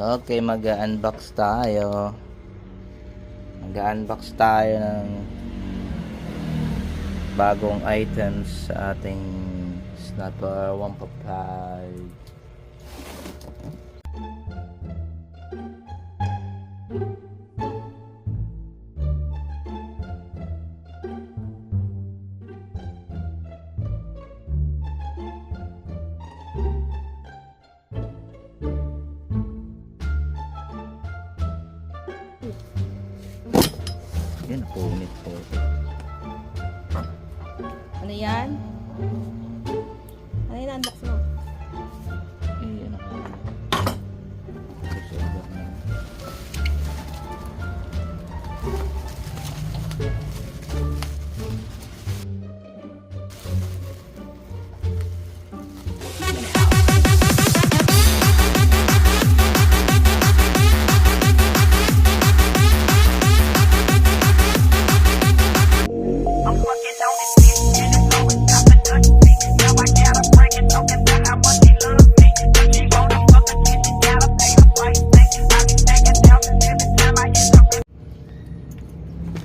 Okay, mag-unbox tayo. Mag-unbox tayo ng bagong items sa ating Snapper 155. Yan, punit po. Ano yan? Ano yung unbox mo? Ano ko. Resolver na.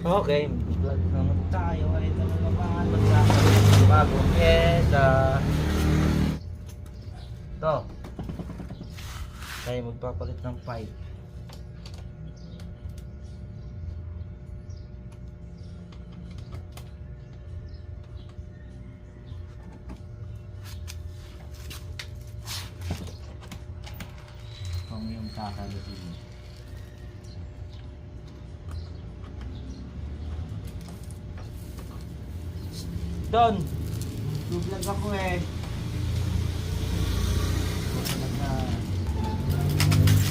Okay, vlog naman tayo. Ay, ito na naman. Magkakaroon ng bagong pyesa. Ito. Tayo magpapalit ng pipe. Kung yung kakalutin. Don, vlog ako eh.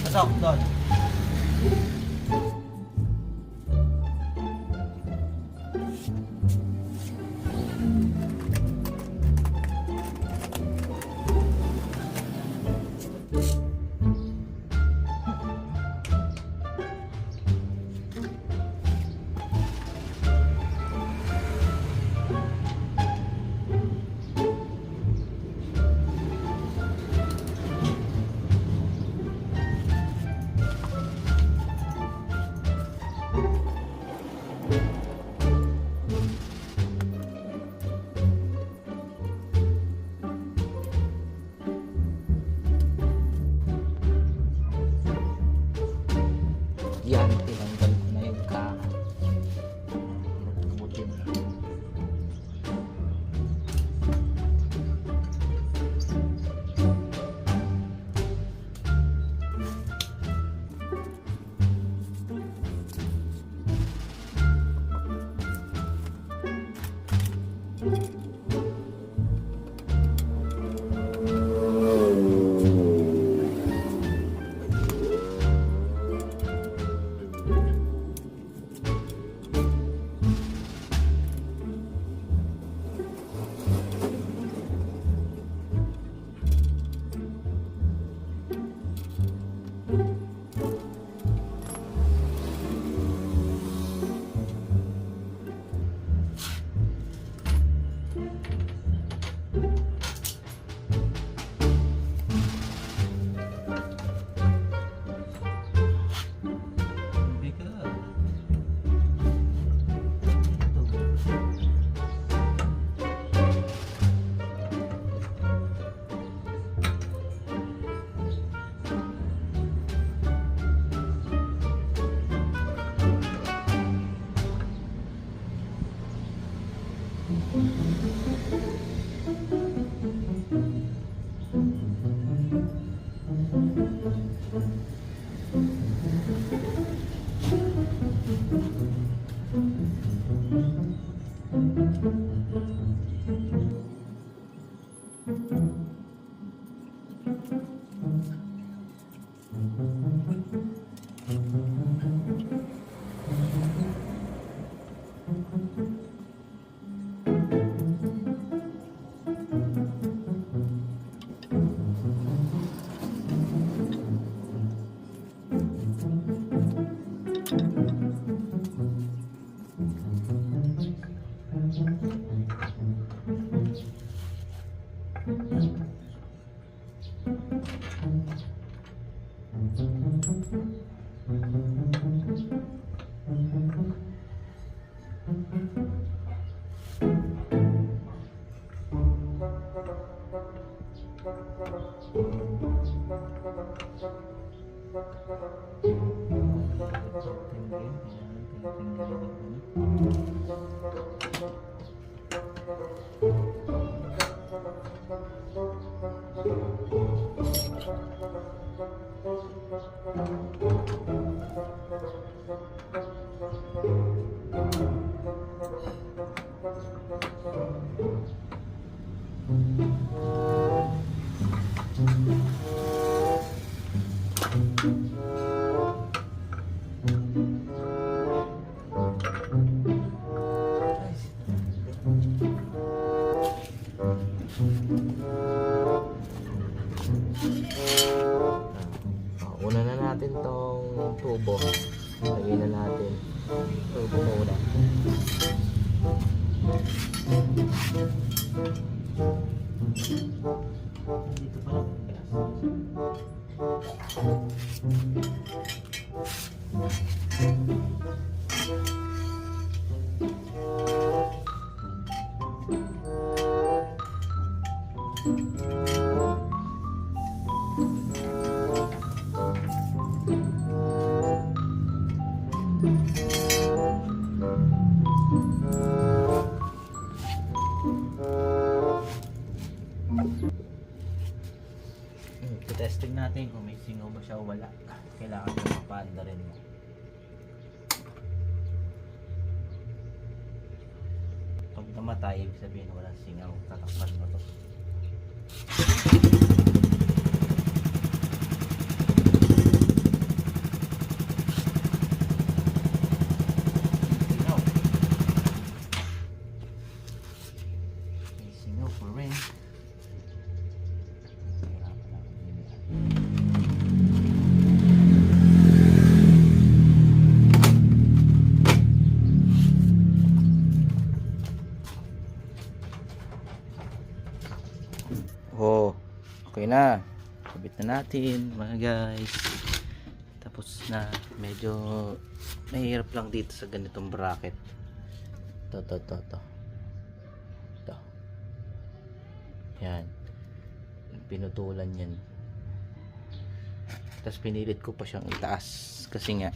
Pasok, Don. Yan, tinanggal ko na yung kaka. Magkabutin na. Una na natin tong tubo. Lagyan na natin. Tubo muna. Dito pa lang. Testing natin kung may singaw ba siya o wala. Kailangan mo mapanda rin mo. Pag namatay, ibig sabihin walang singaw. Tatakpan mo to. Singaw. May singaw pa rin. Oh, okay na. Kabit na natin mga guys. Tapos na. Medyo mahirap lang dito sa ganitong bracket. To. Yan. Pinutulan yan. Tapos pinilit ko pa siyang itaas. Kasi nga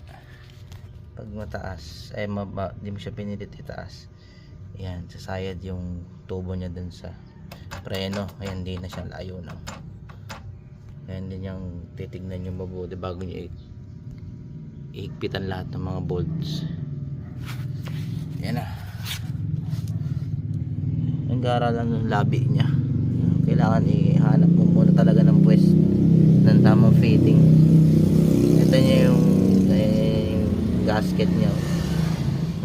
pag mataas ay di mo siya pinilit itaas. Yan, sasayad yung tubo niya dun sa preno. Ayan, di na siya layo na. Ayan din yung titignan nyo mabuti bago nyo ihigpitan lahat ng mga bolts. Ayan na. Ang gara lang ng labi nya. Kailangan ihanap mo muna talaga ng pwes ng tamang fitting. Ito niya yung gasket nya.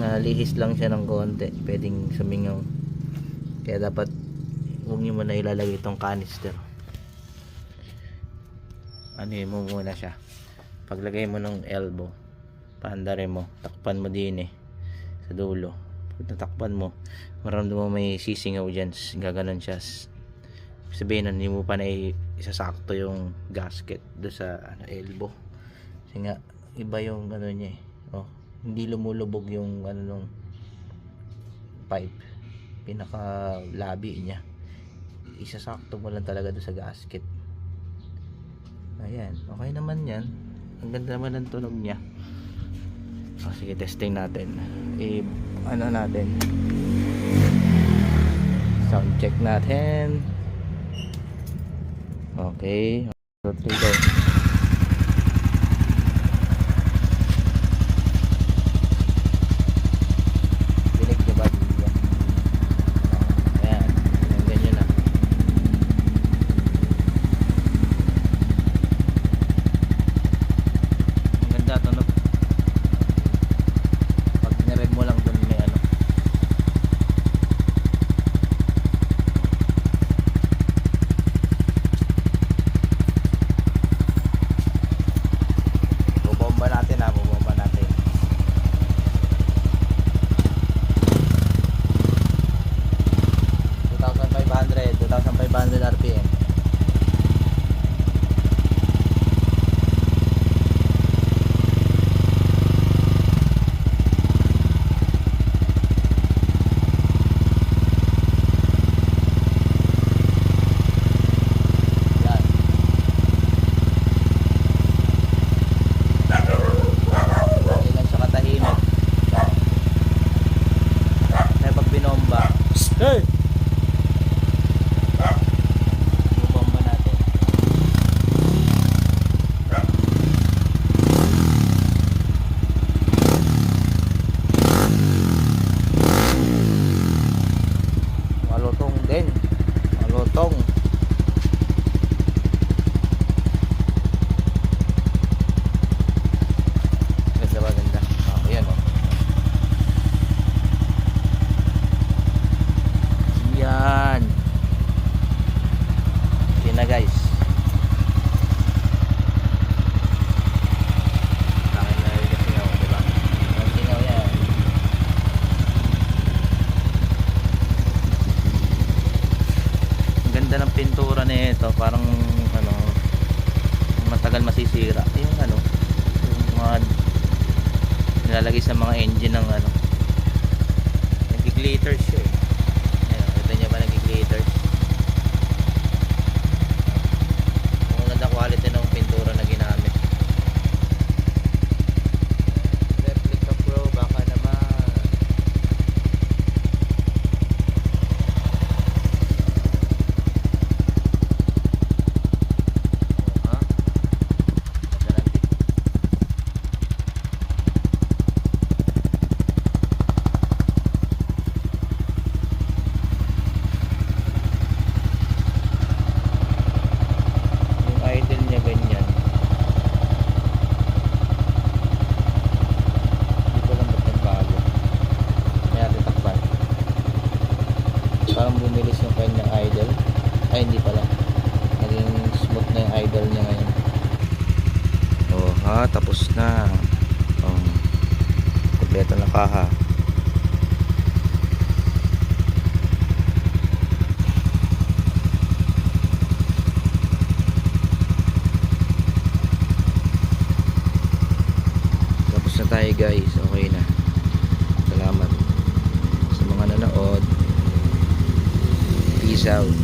Nalihis lang siya ng konti. Pwedeng sumingaw. Kaya dapat huwag nyo muna ilalagay itong canister. Ano mo muna siya. Paglagay mo ng elbow, paandare mo, takpan mo din sa dulo. Pag natakpan mo, maramdaman mo may sisingaw dyan, gaganon siya. Sabihin na hindi mo pa na isasakto yung gasket do sa elbow. Kasi nga iba yung ano niya oh, hindi lumulubog yung ano nung pipe, pinaka labi niya. Isasakto mo lang talaga doon sa gasket. Ayan, okay naman yan. Ang ganda naman ng tunog niya. Sige, testing natin. Ano natin, sound check natin. Okay, 1, 2, 3 go. malutong din. Malutong. Ganda ba? Ganda. Ayan o. Yan. Yan na guys. Akin na rin kasi ako, diba? Ang singaw yan. Ang ganda ng pintura nito. Parang ano, matagal masisira. Yung ano, yung mga nilalagay sa mga engine ng ano, nag-glitter siya eh. Ayan, kita niya ba nag-glitter? Maganda quality ng pintura na ginamit. Replica Pro, baka naman. Ha? Ganda ng yung idle niya ganyan. Hindi ko lang ba't nagbago. Kaya titakpan. Parang bumilis yung kanyang idle. Ay hindi pala. Naging smooth na yung idle niya ngayon. Oh ha, tapos na. Oh, kompleto na kaha. Tapos na tayo guys, okay na. Salamat sa mga nanood. Peace out.